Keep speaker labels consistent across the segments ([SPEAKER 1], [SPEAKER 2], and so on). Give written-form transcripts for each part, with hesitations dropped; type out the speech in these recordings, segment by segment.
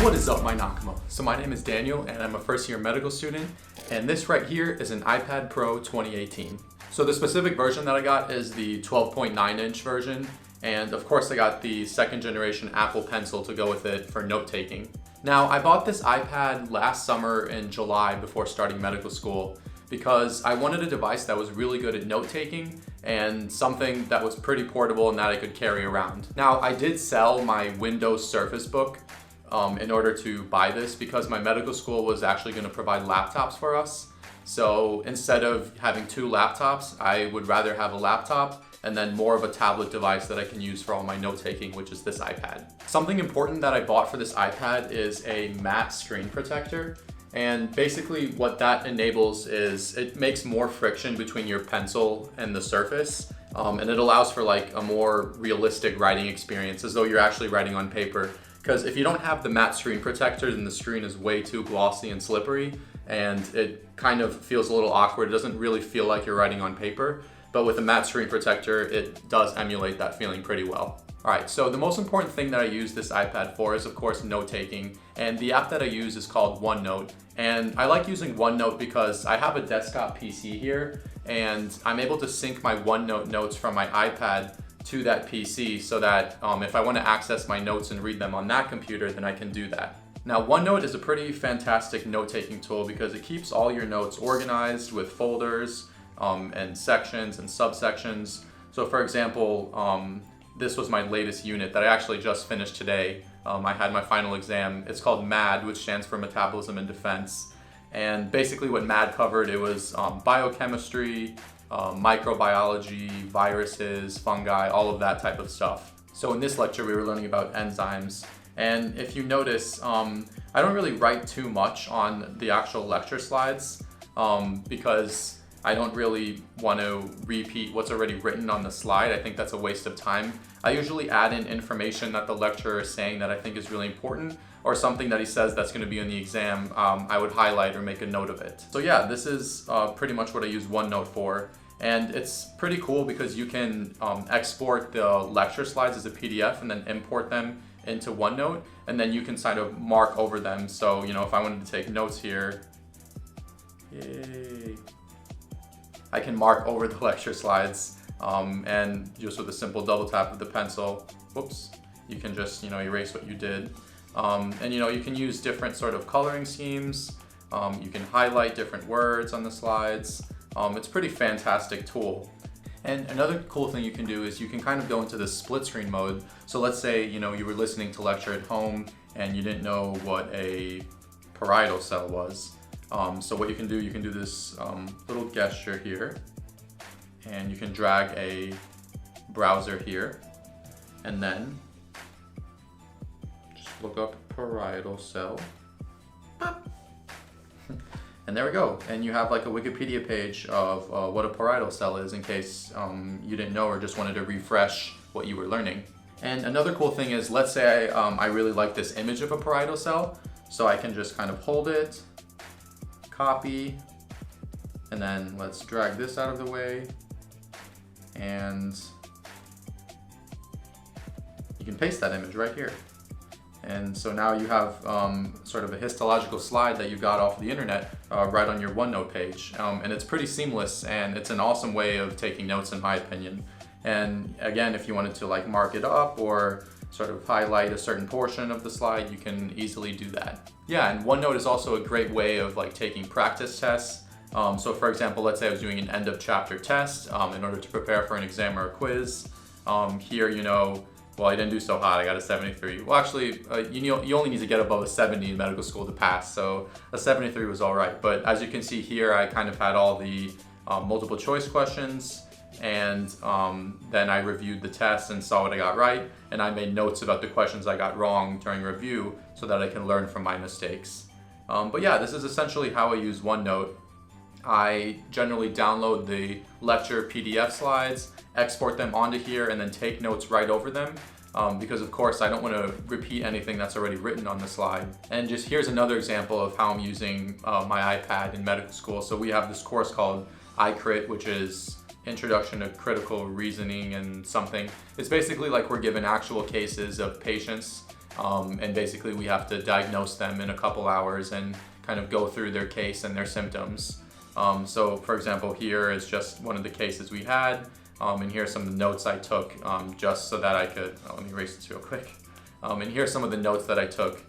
[SPEAKER 1] What is up, my Nakama? So my name is Daniel and I'm a first year medical student, and this right here is an IpadPro 2018. So the specific version that I got is the 12.9 inch version, and of course I got the second generation Apple Pencil to go with it for note taking. Now I bought this iPad last summer in July before starting medical school because I wanted a device that was really good at note taking and something that was pretty portable and that I could carry around. Now I did sell my Windows Surface Book in order to buy this because my medical school was actually going to provide laptops for us. So instead of having two laptops, I would rather have a laptop and then more of a tablet device that I can use for all my note taking, which is this iPad. Something important that I bought for this iPad is a matte screen protector. And basically what that enables is it makes more friction between your pencil and the surface. And it allows for like a more realistic writing experience, as though you're actually writing on paper. Because if you don't have the matte screen protector, then the screen is way too glossy and slippery, and it kind of feels a little awkward. It doesn't really feel like you're writing on paper, but with a matte screen protector, it does emulate that feeling pretty well. All right, so the most important thing that I use this iPad for is, of course, note-taking, and the app that I use is called OneNote. And I like using OneNote because I have a desktop PC here, and I'm able to sync my OneNote notes from my iPad to that PC so that if I want to access my notes and read them on that computer, then I can do that. Now, OneNote is a pretty fantastic note-taking tool because it keeps all your notes organized with folders and sections and subsections. So for example, this was my latest unit that I actually just finished today. I had my final exam. It's called MAD, which stands for Metabolism and Defense. And basically what MAD covered, it was biochemistry, microbiology, viruses, fungi, all of that type of stuff. So in this lecture, we were learning about enzymes. And if you notice, I don't really write too much on the actual lecture slides because I don't really want to repeat what's already written on the slide. I think that's a waste of time. I usually add in information that the lecturer is saying that I think is really important, or something that he says that's going to be in the exam. I would highlight or make a note of it. So yeah, this is pretty much what I use OneNote for. And it's pretty cool because you can export the lecture slides as a PDF and then import them into OneNote, and then you can kind of mark over them. So, you know, if I wanted to take notes here, yay, I can mark over the lecture slides, and just with a simple double tap of the pencil, whoops, you can just, you know, erase what you did. And you know, you can use different sort of coloring schemes. You can highlight different words on the slides. It's a pretty fantastic tool. And another cool thing you can do is you can kind of go into this split screen mode. So let's say, you know, you were listening to lecture at home and you didn't know what a parietal cell was. So what you can do this little gesture here, and you can drag a browser here, and then just look up parietal cell. And there we go. And you have like a Wikipedia page of what a parietal cell is in case you didn't know or just wanted to refresh what you were learning. And another cool thing is, let's say I really like this image of a parietal cell. So I can just kind of hold it, copy, and then let's drag this out of the way. And you can paste that image right here. And so now you have sort of a histological slide that you got off the internet right on your OneNote page. And it's pretty seamless, and it's an awesome way of taking notes in my opinion. And again, if you wanted to like mark it up or sort of highlight a certain portion of the slide, you can easily do that. Yeah, and OneNote is also a great way of like taking practice tests. So for example, let's say I was doing an end of chapter test in order to prepare for an exam or a quiz. Here, you know, well, I didn't do so hot, I got a 73. Well, actually, you only need to get above a 70 in medical school to pass, so a 73 was all right. But as you can see here, I kind of had all the multiple choice questions, and then I reviewed the test and saw what I got right, and I made notes about the questions I got wrong during review so that I can learn from my mistakes. But yeah, this is essentially how I use OneNote. I generally download the lecture PDF slides, export them onto here, and then take notes right over them. Because of course I don't want to repeat anything that's already written on the slide. And just here's another example of how I'm using my iPad in medical school. So we have this course called iCrit, which is Introduction to Critical Reasoning and something. It's basically like we're given actual cases of patients and basically we have to diagnose them in a couple hours and kind of go through their case and their symptoms. So for example, here is just one of the cases we had, and here are some of the notes I took just so that I could, let me erase this real quick. And here are some of the notes that I took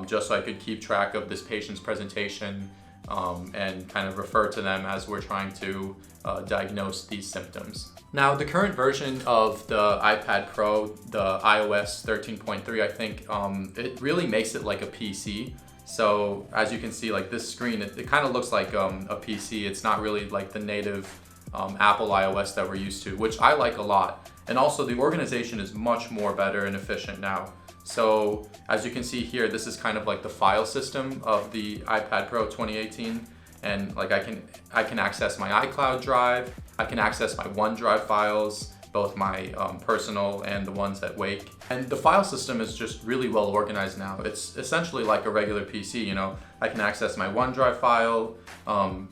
[SPEAKER 1] just so I could keep track of this patient's presentation and kind of refer to them as we're trying to diagnose these symptoms. Now, the current version of the iPad Pro, the iOS 13.3, I think, it really makes it like a PC. So as you can see, like this screen, it kind of looks like a PC. It's not really like the native Apple iOS that we're used to, which I like a lot. And also the organization is much more better and efficient now. So as you can see here, this is kind of like the file system of the iPad Pro 2018. And like I can access my iCloud drive, I can access my OneDrive files, both my personal and the ones at Wake. And the file system is just really well organized now. It's essentially like a regular PC, you know. I can access my OneDrive file,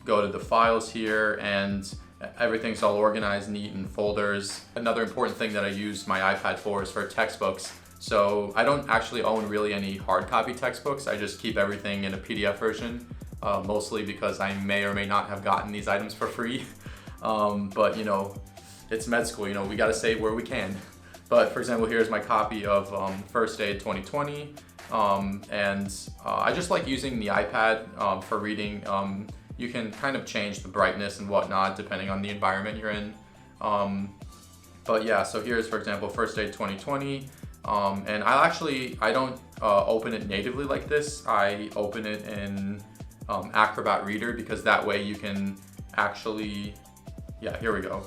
[SPEAKER 1] go to the files here, and everything's all organized neat in folders. Another important thing that I use my iPad for is for textbooks. So I don't actually own really any hard copy textbooks. I just keep everything in a PDF version, mostly because I may or may not have gotten these items for free. But you know, it's med school, you know, we gotta save where we can. But for example, here's my copy of First Aid 2020. I just like using the iPad for reading. You can kind of change the brightness and whatnot depending on the environment you're in. But yeah, so here's, for example, First Aid 2020. And I don't open it natively like this. I open it in Acrobat Reader because that way you can actually, yeah, here we go.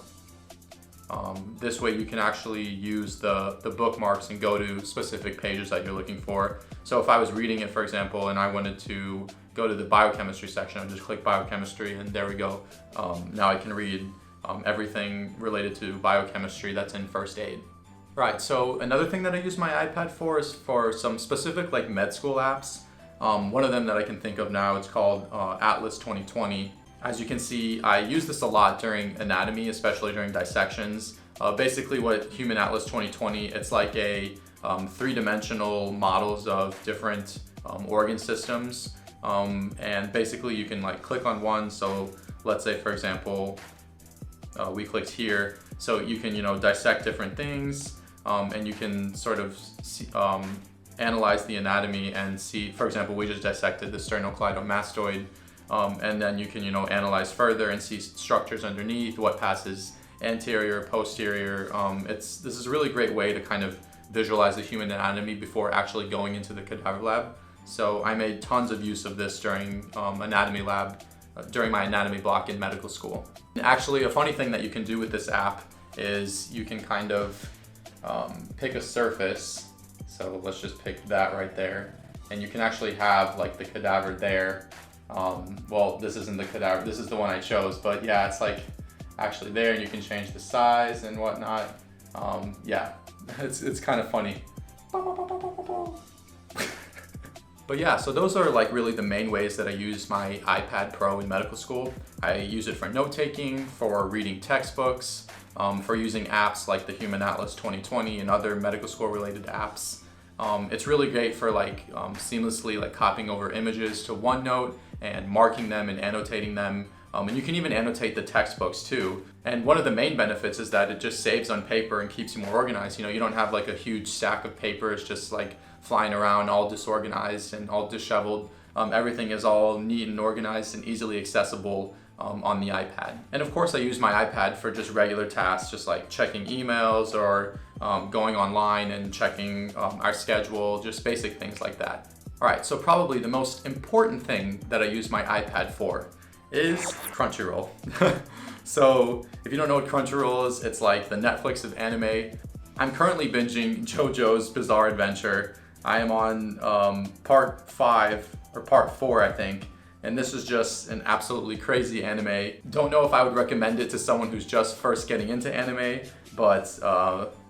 [SPEAKER 1] This way you can actually use the bookmarks and go to specific pages that you're looking for. So if I was reading it, for example, and I wanted to go to the biochemistry section, I just click biochemistry and there we go. Now I can read everything related to biochemistry that's in First Aid. Right, so another thing that I use my iPad for is for some specific like med school apps. One of them that I can think of now, it's called Atlas 2020. As you can see, I use this a lot during anatomy, especially during dissections. Basically what Human Atlas 2020, it's like a three-dimensional models of different organ systems. And basically you can like click on one. So let's say, for example, we clicked here. So you can, you know, dissect different things. And you can sort of see, analyze the anatomy and see, for example, we just dissected the sternocleidomastoid, and then you can, you know, analyze further and see structures underneath, what passes anterior, posterior. This is a really great way to kind of visualize the human anatomy before actually going into the cadaver lab. So I made tons of use of this during anatomy lab, during my anatomy block in medical school. And actually, a funny thing that you can do with this app is you can kind of pick a surface. So let's just pick that right there. And you can actually have like the cadaver there. Well, this isn't the cadaver, this is the one I chose, but yeah, it's like actually there and you can change the size and whatnot. Yeah, it's kind of funny. But yeah, so those are like really the main ways that I use my iPad Pro in medical school. I use it for note-taking, for reading textbooks, for using apps like the Human Atlas 2020 and other medical school related apps. It's really great for like seamlessly like copying over images to OneNote and marking them and annotating them. And you can even annotate the textbooks too. And one of the main benefits is that it just saves on paper and keeps you more organized. You know, you don't have like a huge stack of papers just like flying around all disorganized and all disheveled. Everything is all neat and organized and easily accessible on the iPad. And of course I use my iPad for just regular tasks, just like checking emails or going online and checking our schedule, just basic things like that. All right, so probably the most important thing that I use my iPad for is Crunchyroll. So if you don't know what Crunchyroll is, it's like the Netflix of anime. I'm currently binging JoJo's Bizarre Adventure. I am on part 5 or part 4, I think. And this is just an absolutely crazy anime. Don't know if I would recommend it to someone who's just first getting into anime, but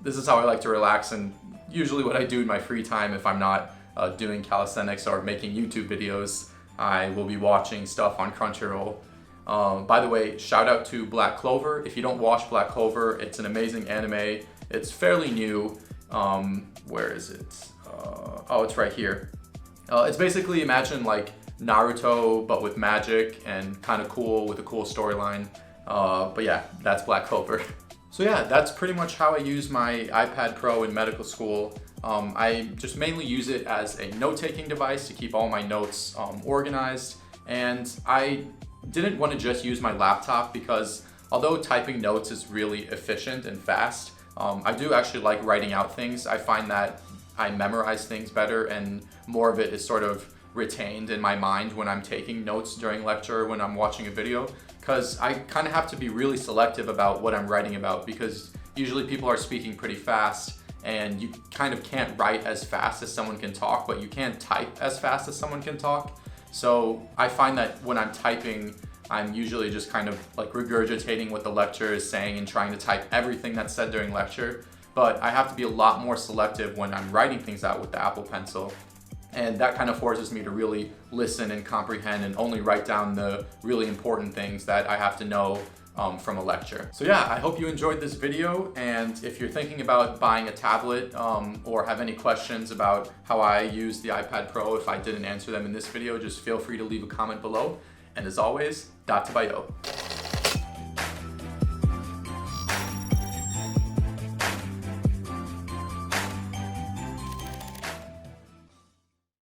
[SPEAKER 1] this is how I like to relax and usually what I do in my free time if I'm not doing calisthenics or making YouTube videos. I will be watching stuff on Crunchyroll. By the way, shout out to Black Clover. If you don't watch Black Clover, it's an amazing anime. It's fairly new Where is it? Oh, it's right here. It's basically, imagine like Naruto, but with magic and kind of cool with a cool storyline. But yeah, that's Black Clover. So yeah, that's pretty much how I use my iPad Pro in medical school. I just mainly use it as a note-taking device to keep all my notes organized. And I didn't want to just use my laptop because although typing notes is really efficient and fast, I do actually like writing out things. I find that I memorize things better and more of it is sort of retained in my mind when I'm taking notes during lecture or when I'm watching a video, because I kind of have to be really selective about what I'm writing about, because usually people are speaking pretty fast and you kind of can't write as fast as someone can talk, but you can't type as fast as someone can talk. So I find that when I'm typing, I'm usually just kind of like regurgitating what the lecturer is saying and trying to type everything that's said during lecture. But I have to be a lot more selective when I'm writing things out with the Apple Pencil. And that kind of forces me to really listen and comprehend and only write down the really important things that I have to know from a lecture. So yeah, I hope you enjoyed this video, and if you're thinking about buying a tablet or have any questions about how I use the iPad Pro, if I didn't answer them in this video, just feel free to leave a comment below. And as always, dattebayo.